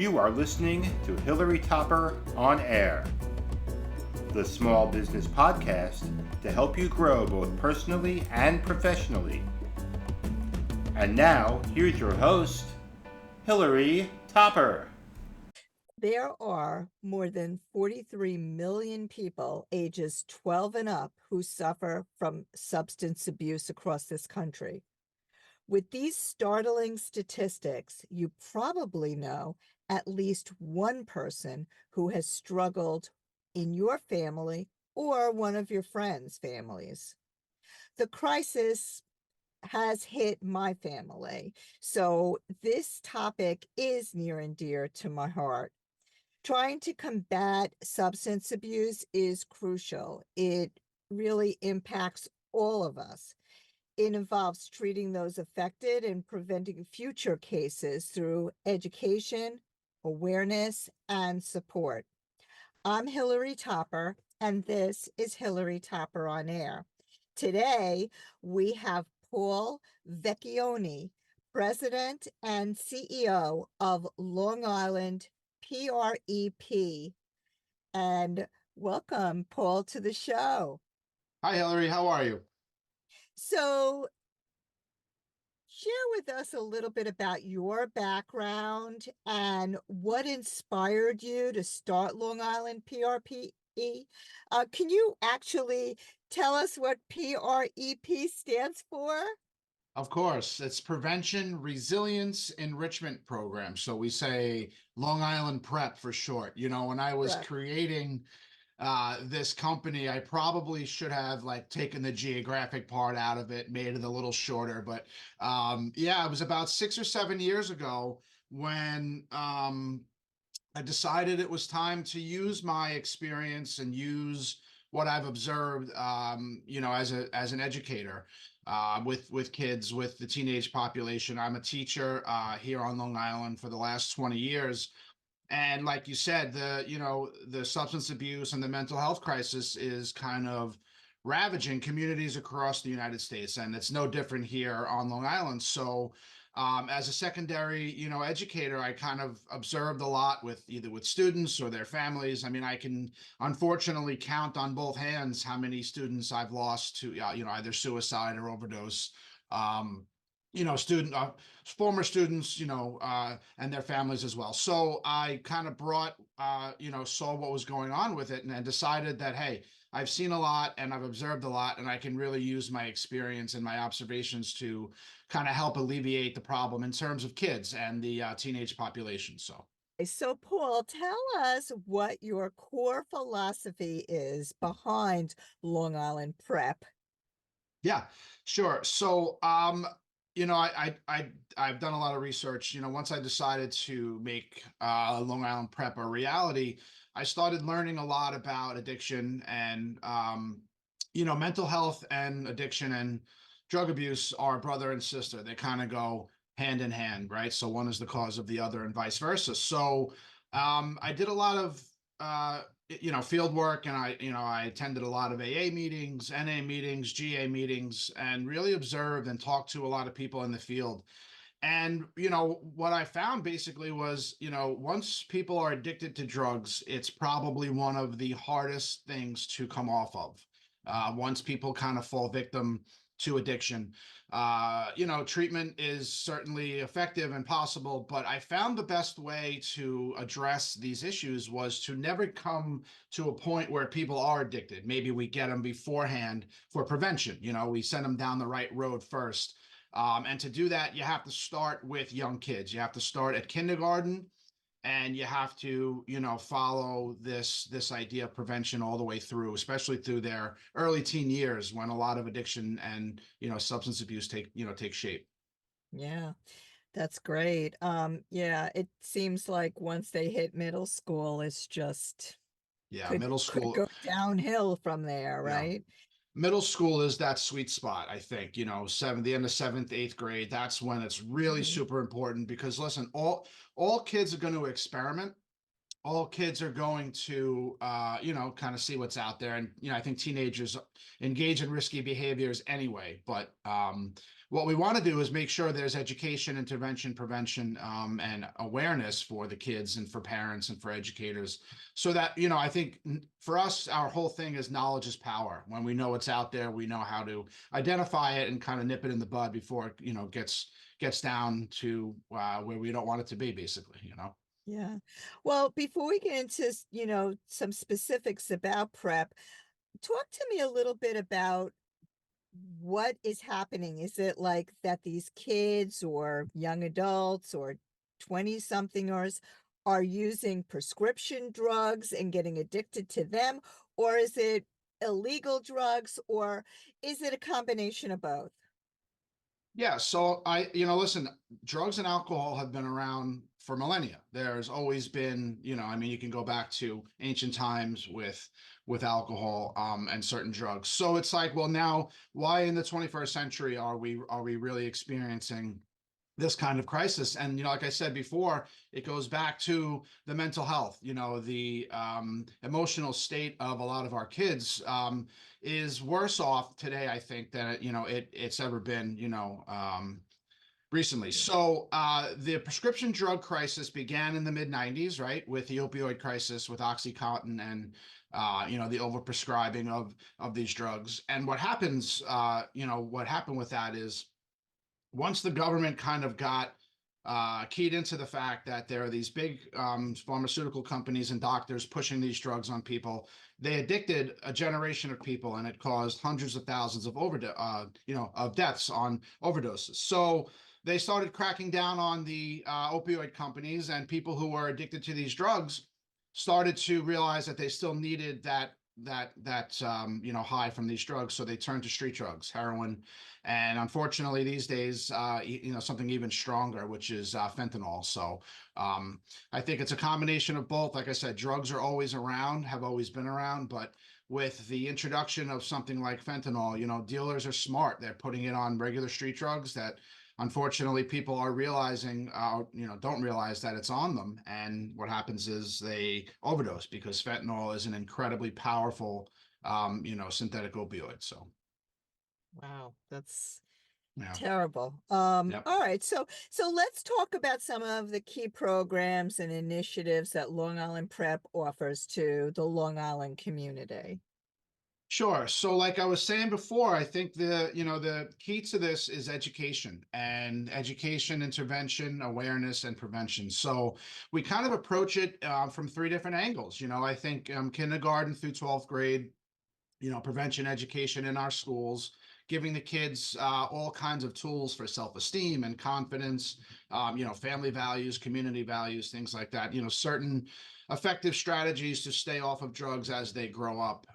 You are listening to Hilary Topper on Air, the small business podcast to help you grow both personally and professionally. And now, here's your host, Hilary Topper. There are more than 43 million people ages 12 and up who suffer from substance abuse across this country. With these startling statistics, you probably know at least one person who has struggled in your family or one of your friends' families. The crisis has hit my family, so this topic is near and dear to my heart. Trying to combat substance abuse is crucial. It really impacts all of us. It involves treating those affected and preventing future cases through education, awareness, and support. I'm Hilary Topper, and this is Hilary Topper on Air. Today, we have Paul Vecchione, President and CEO of Long Island P.R.E.P. And welcome, Paul, to the show. Hi, Hilary. How are you? So, share with us a little bit about your background and what inspired you to start Long Island P.R.E.P. Can you actually tell us what P.R.E.P. stands for? Of course, it's Prevention Resilience Enrichment Program. So we say Long Island P.R.E.P for short. You know, when I was Correct. creating this company, I probably should have like taken the geographic part out of it, made it a little shorter. But yeah, it was about 6 or 7 years ago when I decided it was time to use my experience and use what I've observed, as an educator with kids, with the teenage population. I'm a teacher here on Long Island for the last 20 years. And like you said, the substance abuse and the mental health crisis is kind of ravaging communities across the United States, and it's no different here on Long Island. So, as a secondary, educator, I kind of observed a lot with either with students or their families. I mean, I can unfortunately count on both hands how many students I've lost to, either suicide or overdose. Um, Student former students, and their families as well. So I kind of saw what was going on with it, and decided that, hey, I've seen a lot and I've observed a lot, and I can really use my experience and my observations to kind of help alleviate the problem in terms of kids and the teenage population. So, Paul, tell us what your core philosophy is behind Long Island Prep. Yeah, sure. So, I've done a lot of research. Once I decided to make Long Island Prep a reality, I started learning a lot about addiction and mental health and addiction and drug abuse are brother and sister. They kind of go hand in hand, right? So one is the cause of the other, and vice versa. So I did a lot of field work, and I attended a lot of AA meetings, NA meetings, GA meetings, and really observed and talked to a lot of people in the field. And what I found basically was, once people are addicted to drugs, it's probably one of the hardest things to come off of. Once people kind of fall victim to addiction, treatment is certainly effective and possible, but I found the best way to address these issues was to never come to a point where people are addicted. Maybe we get them beforehand for prevention. We send them down the right road first. And to do that, you have to start with young kids. You have to start at kindergarten, and you have to, follow this idea of prevention all the way through, especially through their early teen years when a lot of addiction and substance abuse take shape. Yeah, that's great. Yeah, it seems like once they hit middle school, it's just Yeah, could middle could school. go downhill from there, Yeah, right? middle school is that sweet spot. I think the end of seventh, eighth grade. That's when it's really Mhm. super important because listen, all kids are going to experiment. all kids are going to, kind of see what's out there. And, I think teenagers engage in risky behaviors anyway. But what we want to do is make sure there's education, intervention, prevention, and awareness for the kids and for parents and for educators. So that, I think for us, our whole thing is knowledge is power. When we know what's out there, we know how to identify it and kind of nip it in the bud before it, gets down to where we don't want it to be, basically. Yeah. Well, before we get into, some specifics about PrEP, talk to me a little bit about what is happening. Is it like that these kids or young adults or 20 somethingers are using prescription drugs and getting addicted to them? Or is it illegal drugs? Or is it a combination of both? Yeah, so listen, drugs and alcohol have been around for millennia. There's always been, you can go back to ancient times with alcohol and certain drugs. So it's like, well, now why in the 21st century are we really experiencing this kind of crisis? And like I said before, it goes back to the mental health, the emotional state of a lot of our kids is worse off today, I think, than it's ever been, recently. So the prescription drug crisis began in the mid 90s, right, with the opioid crisis, with OxyContin and the overprescribing of these drugs. And what happens, what happened with that is once the government kind of got keyed into the fact that there are these big pharmaceutical companies and doctors pushing these drugs on people, they addicted a generation of people, and it caused hundreds of thousands of of deaths on overdoses. So they started cracking down on the opioid companies, and people who were addicted to these drugs started to realize that they still needed that high from these drugs, so they turned to street drugs, heroin, and unfortunately these days something even stronger, which is fentanyl. So I think it's a combination of both. Like I said, drugs are always around, have always been around, but with the introduction of something like fentanyl, dealers are smart. They're putting it on regular street drugs that unfortunately people are realizing don't realize that it's on them, and what happens is they overdose because fentanyl is an incredibly powerful synthetic opioid. So Wow, that's yeah. terrible. Yep. All right, so let's talk about some of the key programs and initiatives that Long Island PrEP offers to the Long Island community. Sure. So like I was saying before, I think the key to this is education, and education, intervention, awareness, and prevention. So we kind of approach it from three different angles. I think kindergarten through 12th grade, prevention education in our schools, giving the kids all kinds of tools for self-esteem and confidence, family values, community values, things like that. Certain effective strategies to stay off of drugs as they grow up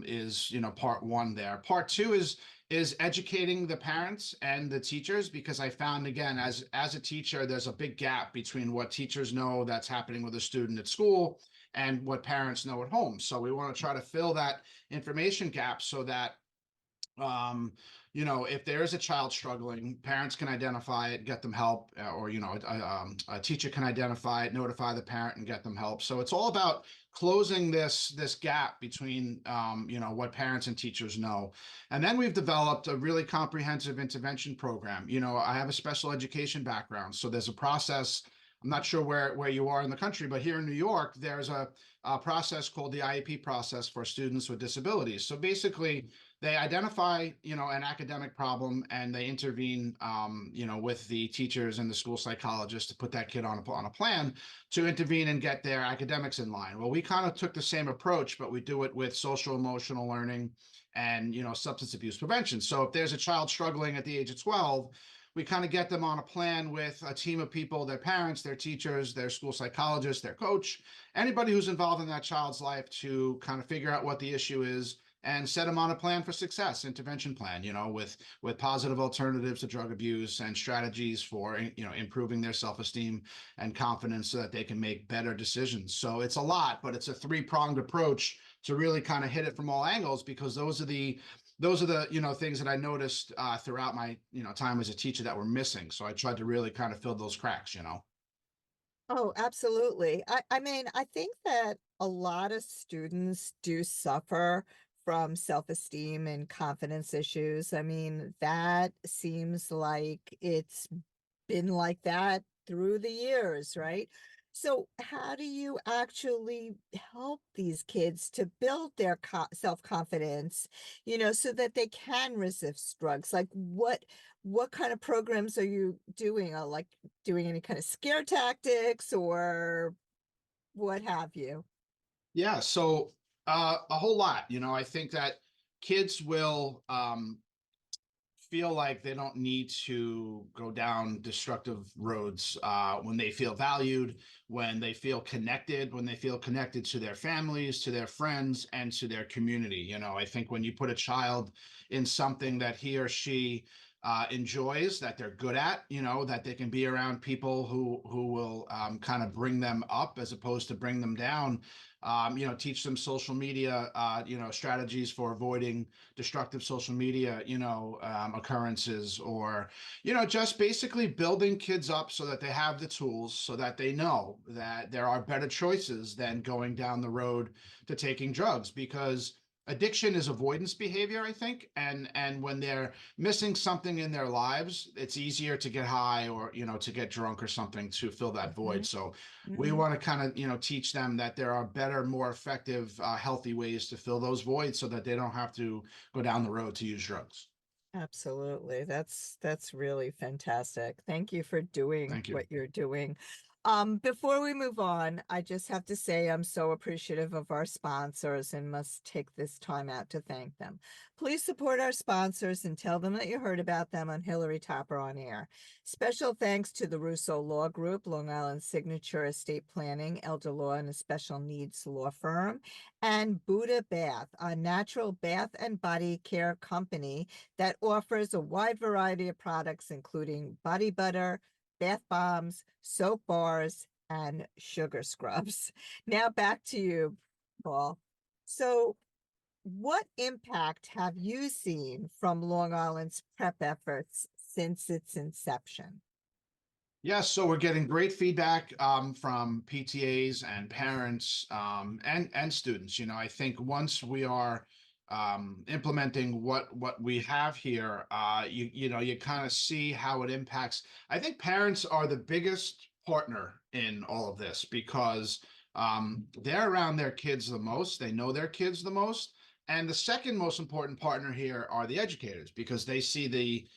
is part one there. Part two is educating the parents and the teachers, because I found, again, as a teacher, there's a big gap between what teachers know that's happening with a student at school and what parents know at home. So we want to try to fill that information gap so that if there is a child struggling, parents can identify it, get them help, or a teacher can identify it, notify the parent, and get them help. So it's all about closing this gap between what parents and teachers know. And then we've developed a really comprehensive intervention program. I have a special education background, so there's a process. I'm not sure where you are in the country, but here in New York, there's a process called the IEP process for students with disabilities. So basically, they identify, an academic problem, and they intervene, with the teachers and the school psychologist to put that kid on a plan to intervene and get their academics in line. Well, we kind of took the same approach, but we do it with social emotional learning and, substance abuse prevention. So if there's a child struggling at the age of 12, we kind of get them on a plan with a team of people, their parents, their teachers, their school psychologist, their coach, anybody who's involved in that child's life, to kind of figure out what the issue is and set them on a plan for success, intervention plan, with positive alternatives to drug abuse and strategies for, improving their self-esteem and confidence so that they can make better decisions. So it's a lot, but it's a three-pronged approach to really kind of hit it from all angles, because those are the things that I noticed throughout my time as a teacher that were missing. So I tried to really kind of fill those cracks. Oh, absolutely. I mean, I think that a lot of students do suffer from self-esteem and confidence issues. I mean, that seems like it's been like that through the years, right? So how do you actually help these kids to build their self-confidence, so that they can resist drugs? Like what kind of programs are you doing? Like doing any kind of scare tactics or what have you? Yeah, so a whole lot. I think that kids will feel like they don't need to go down destructive roads when they feel valued, when they feel connected to their families, to their friends, and to their community. I think when you put a child in something that he or she enjoys, that they're good at, that they can be around people who will kind of bring them up as opposed to bring them down. Teach them social media, strategies for avoiding destructive social media, occurrences, or, just basically building kids up so that they have the tools, so that they know that there are better choices than going down the road to taking drugs, because addiction is avoidance behavior, I think. And when they're missing something in their lives, it's easier to get high, or, to get drunk or something to fill that void. Mhm, So we mhm. want to kind of, teach them that there are better, more effective, healthy ways to fill those voids so that they don't have to go down the road to use drugs. Absolutely. That's really fantastic. Thank you for doing Thank you. what you're doing. Before we move on, I just have to say I'm so appreciative of our sponsors and must take this time out to thank them. Please support our sponsors and tell them that you heard about them on Hilary Topper on Air. Special thanks to the Russo Law Group, Long Island Signature Estate Planning, Elder Law, and a Special Needs Law Firm, and Buddha Bath, a natural bath and body care company that offers a wide variety of products, including body butter, bath bombs, soap bars, and sugar scrubs. Now back to you, Paul. So, what impact have you seen from Long Island's PrEP efforts since its inception? Yes, so we're getting great feedback from PTAs and parents, and students. I think once we are implementing what we have here, you kind of see how it impacts. I think parents are the biggest partner in all of this, because they're around their kids the most. They know their kids the most. And the second most important partner here are the educators, because they see the,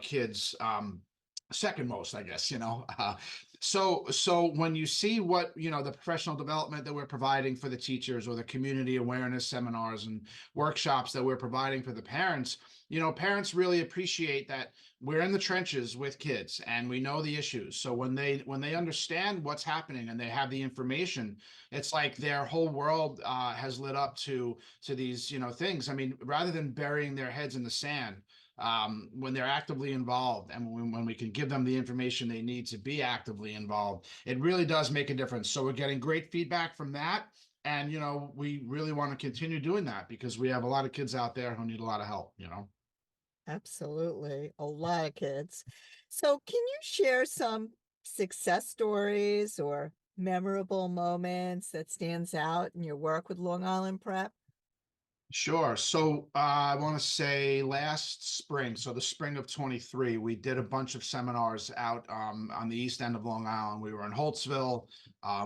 kids second most, I guess. So when you see what, the professional development that we're providing for the teachers, or the community awareness seminars and workshops that we're providing for the parents, parents really appreciate that we're in the trenches with kids and we know the issues. So when they understand what's happening and they have the information, it's like their whole world has lit up to these, things. I mean, rather than burying their heads in the sand, when they're actively involved, and when we can give them the information they need to be actively involved, it really does make a difference. So we're getting great feedback from that. And, we really want to continue doing that, because we have a lot of kids out there who need a lot of help. Absolutely. A lot of kids. So, can you share some success stories or memorable moments that stands out in your work with Long Island Prep? Sure. So I want to say last spring, so the spring of 23, we did a bunch of seminars out on the east end of Long Island. We were in Holtzville,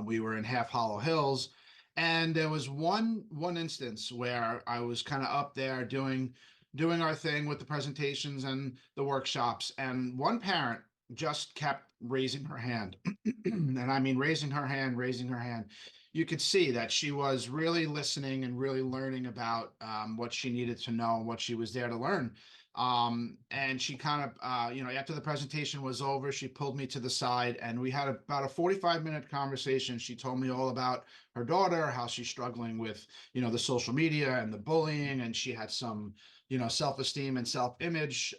we were in Half Hollow Hills, and there was one instance where I was kind of up there doing our thing with the presentations and the workshops, and one parent just kept raising her hand, and I mean raising her hand. You could see that she was really listening and really learning about what she needed to know and what she was there to learn. And she kind of, after the presentation was over, she pulled me to the side and we had about a 45-minute conversation. She told me all about her daughter, how she's struggling with, the social media and the bullying, and she had some, self-esteem and self-image,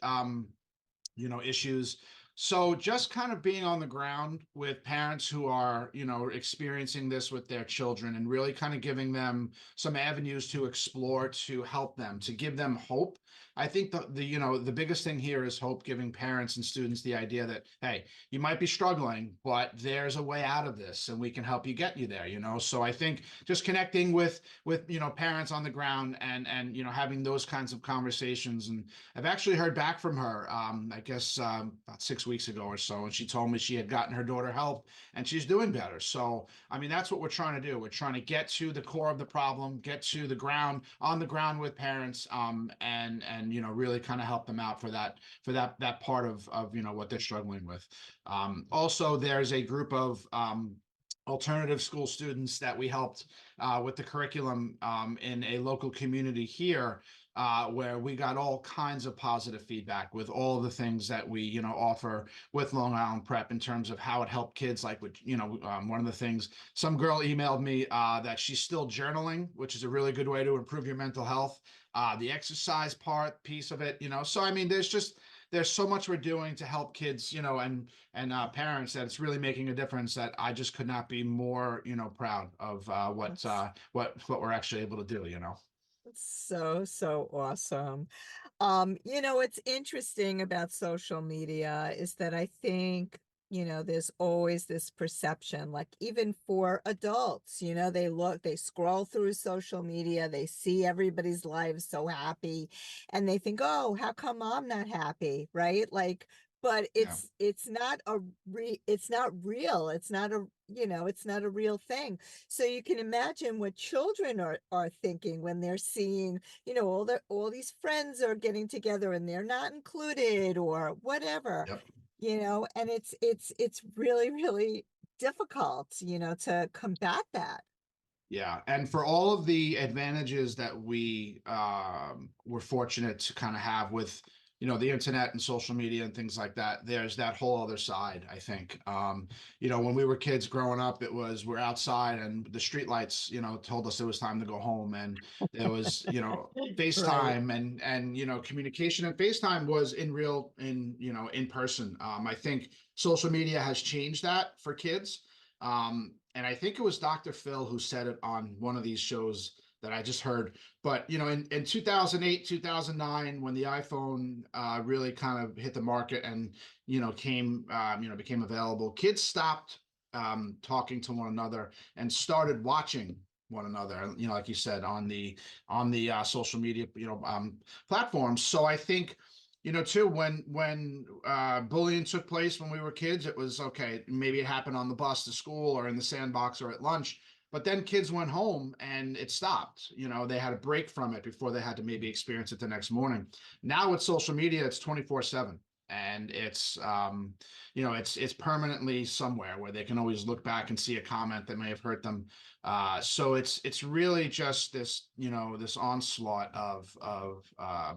issues. So just kind of being on the ground with parents who are, you know, experiencing this with their children and really kind of giving them some avenues to explore, to help them, to give them hope. I think the you know, the biggest thing here is hope, giving parents and students the idea that, hey, you might be struggling, but there's a way out of this and we can help you get you there, you know. So I think just connecting with you know, parents on the ground and you know, having those kinds of conversations. And I've actually heard back from her, I guess about 6 weeks ago or so, and she told me she had gotten her daughter help and she's doing better. So, I mean, that's what we're trying to do. We're trying to get to the core of the problem, get to the ground, on the ground with parents, and you know, really kind of help them out for that part of you know, what they're struggling with. Also, there's a group of alternative school students that we helped with the curriculum in a local community here, where we got all kinds of positive feedback with all the things that we, you know, offer with Long Island Prep in terms of how it helped kids. Like, with, you know, one of the things, some girl emailed me that she's still journaling, which is a really good way to improve your mental health. The exercise piece of it, you know. So I mean, there's so much we're doing to help kids, you know, and parents, that it's really making a difference, that I just could not be more, you know, proud of That's what we're actually able to do, you know. so, so awesome. You know, what's interesting about social media is that I think, you know, there's always this perception, like even for adults, you know, they scroll through social media, they see everybody's lives so happy, and they think, oh, how come I'm not happy? Right? Like, but Yeah. it's not real. It's not a, you know, it's not a real thing. So you can imagine what children are thinking when they're seeing, you know, all these friends are getting together and they're not included or whatever, Yep. you know. And it's really, really difficult, you know, to combat that. Yeah, and for all of the advantages that we were fortunate to kind of have with, you know, the internet and social media and things like that, there's that whole other side, I think. You know, when we were kids growing up, it was, we're outside and the street lights, you know, told us it was time to go home, and there was, you know, Right. FaceTime and you know, communication, and FaceTime was you know, in person. I think social media has changed that for kids. And I think it was Dr. Phil who said it on one of these shows that I just heard. But you know, in 2008, 2009, when the iPhone really kind of hit the market and you know, you know, became available, kids stopped talking to one another and started watching one another. You know, like you said, on the social media, you know, platforms. So I think, you know, too, when bullying took place when we were kids, it was okay. Maybe it happened on the bus to school or in the sandbox or at lunch, but then kids went home and it stopped. You know, they had a break from it before they had to maybe experience it the next morning. Now with social media, it's 24/7, and it's you know, it's permanently somewhere where they can always look back and see a comment that may have hurt them. So it's really just this, you know, this onslaught of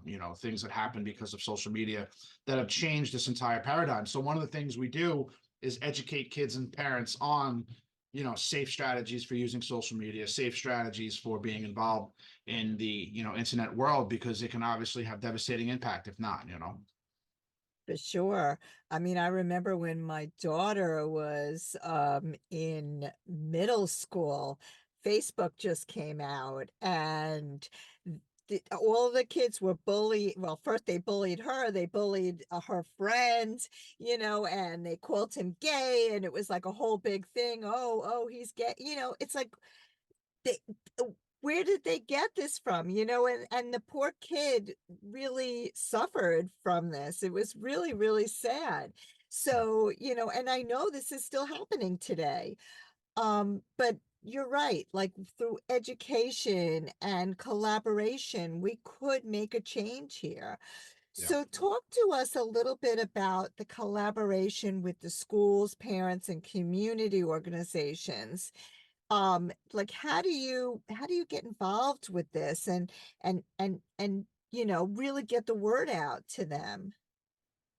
you know, things that happen because of social media that have changed this entire paradigm. So one of the things we do is educate kids and parents on, you know, safe strategies for using social media, safe strategies for being involved in the, you know, internet world, because it can obviously have devastating impact if not, you know. For sure. I mean, I remember when my daughter was in middle school, Facebook just came out, and all the kids were bullied. Well, first they bullied her, they bullied her friends, you know, and they called him gay, and it was like a whole big thing. Oh, he's gay. You know, it's like they where did they get this from, you know? And the poor kid really suffered from this. It was really, really sad. So, you know, and I know this is still happening today. But you're right, like through education and collaboration, we could make a change here. Yeah. So talk to us a little bit about the collaboration with the schools, parents, and community organizations. Like, how do you get involved with this, and you know, really get the word out to them?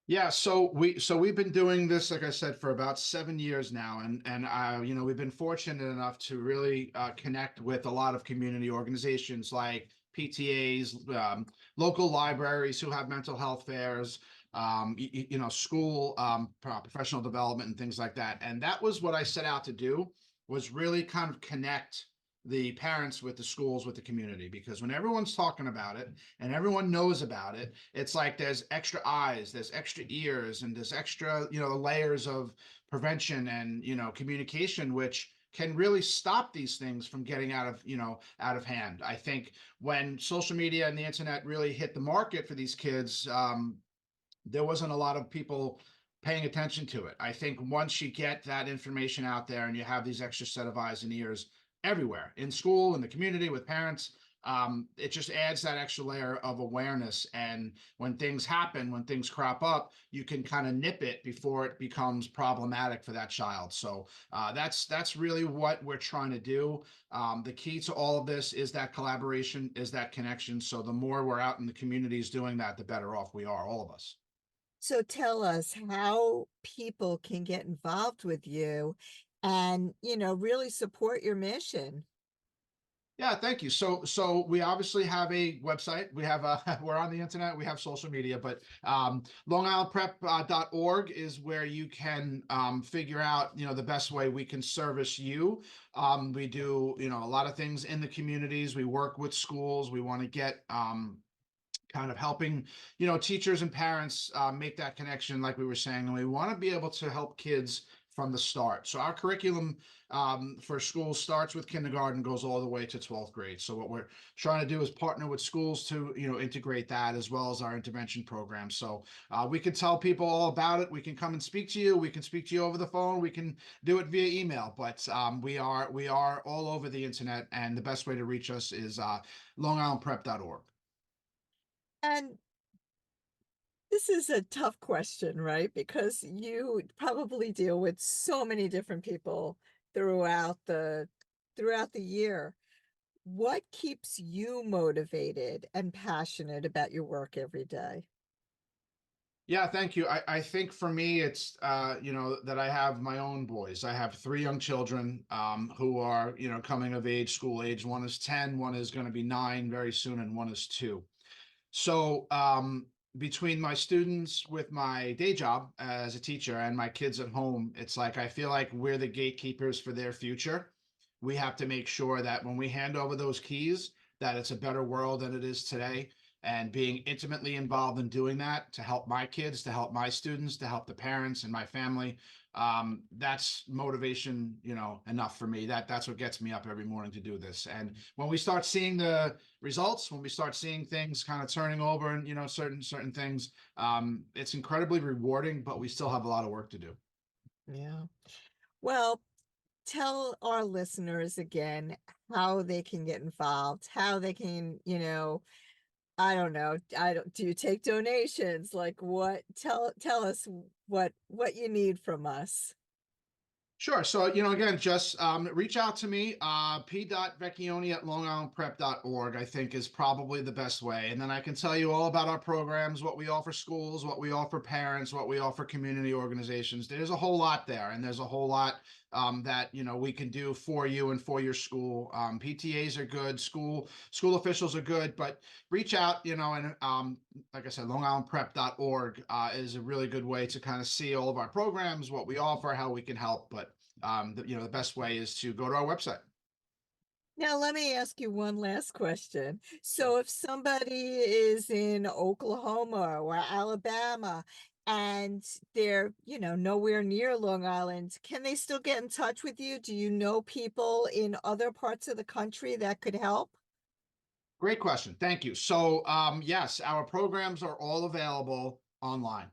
Yeah, so we've been doing this, like I said, for about 7 years now, and you know, we've been fortunate enough to really connect with a lot of community organizations like PTAs, local libraries who have mental health fairs, school, professional development and things like that. And that was what I set out to do, was really kind of connect the parents with the schools, with the community, because when everyone's talking about it and everyone knows about it, it's like there's extra eyes, there's extra ears, and there's extra, layers of prevention and, communication, which can really stop these things from getting out of hand. I think when social media and the internet really hit the market for these kids, there wasn't a lot of people paying attention to it. I think once you get that information out there and you have these extra set of eyes and ears everywhere, in school, in the community, with parents, it just adds that extra layer of awareness. And when things happen, when things crop up, you can kind of nip it before it becomes problematic for that child. So that's really what we're trying to do. The key to all of this is that collaboration, is that connection. So the more we're out in the communities doing that, the better off we are, all of us. So tell us how people can get involved with you and, really support your mission. Yeah, thank you. So we obviously have a website. We have we're on the internet. We have social media, but longislandprep.org is where you can figure out the best way we can service you. We do a lot of things in the communities. We work with schools. We want to get kind of helping teachers and parents make that connection, like we were saying, and we want to be able to help kids from the start. So our curriculum for schools starts with kindergarten, goes all the way to 12th grade. So what we're trying to do is partner with schools to integrate that, as well as our intervention program. So we can tell people all about it. We can come and speak to you. We can speak to you over the phone. We can do it via email. But we are all over the internet, and the best way to reach us is longislandprep.org. And this is a tough question, right? Because you probably deal with so many different people throughout the year. What keeps you motivated and passionate about your work every day? Yeah, thank you. I think for me, it's that I have my own boys. I have three young children who are coming of age, school age. One is 10, one is going to be 9 very soon, and one is 2. So between my students with my day job as a teacher and my kids at home, it's like I feel like we're the gatekeepers for their future. We have to make sure that when we hand over those keys, that it's a better world than it is today. And being intimately involved in doing that to help my kids, to help my students, to help the parents and my family, that's motivation, enough for me. That's what gets me up every morning to do this. And when we start seeing the results, when we start seeing things kind of turning over, and certain things, it's incredibly rewarding, but we still have a lot of work to do. Yeah. Well, tell our listeners again how they can get involved, how they can, I don't know. I don't, do you take donations? Like what? Tell us what you need from us. Sure. So, again, just reach out to me. P.Vecchione at longislandprep.org, I think, is probably the best way. And then I can tell you all about our programs, what we offer schools, what we offer parents, what we offer community organizations. There's a whole lot there, and there's a whole lot that we can do for you and for your school. PTAs are good, school officials are good, but reach out, and like I said, longislandprep.org is a really good way to kind of see all of our programs, what we offer, how we can help. But the best way is to go to our website. Now, let me ask you one last question. Sure. So if somebody is in Oklahoma or Alabama and they're, nowhere near Long Island, can they still get in touch with you? Do you know people in other parts of the country that could help? Great question. Thank you. So, yes, our programs are all available online.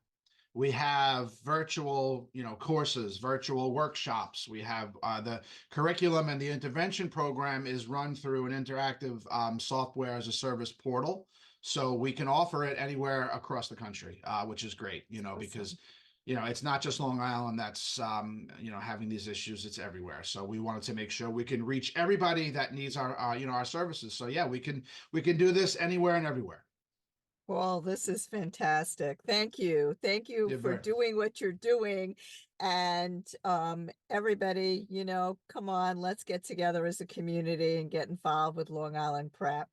We have virtual, courses, virtual workshops. We have the curriculum, and the intervention program is run through an interactive software as a service portal. So we can offer it anywhere across the country, which is great, because, Awesome. it's not just Long Island that's, having these issues. It's everywhere. So we wanted to make sure we can reach everybody that needs our, our services. So yeah, we can do this anywhere and everywhere. Well, this is fantastic. Thank you. Thank you You're for very, doing what you're doing. And everybody, come on, let's get together as a community and get involved with Long Island Prep.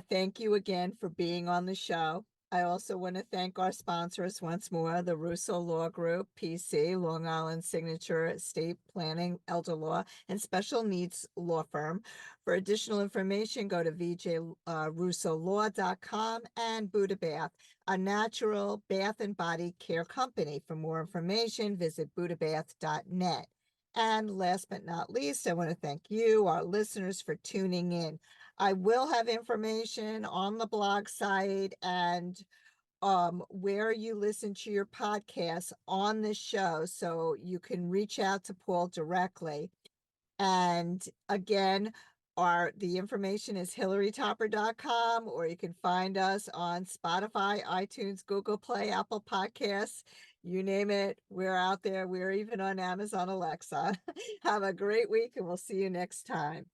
Thank you again for being on the show. I also want to thank our sponsors once more, the Russo Law Group, PC, Long Island Signature Estate Planning, Elder Law, and Special Needs Law Firm. For additional information, go to vjrussolaw.com, and Buddha Bath, a natural bath and body care company. For more information, visit buddhabath.net. And last but not least, I want to thank you, our listeners, for tuning in. I will have information on the blog site and where you listen to your podcasts on the show, so you can reach out to Paul directly. And again, the information is hilarytopper.com, or you can find us on Spotify, iTunes, Google Play, Apple Podcasts, you name it. We're out there. We're even on Amazon Alexa. Have a great week, and we'll see you next time.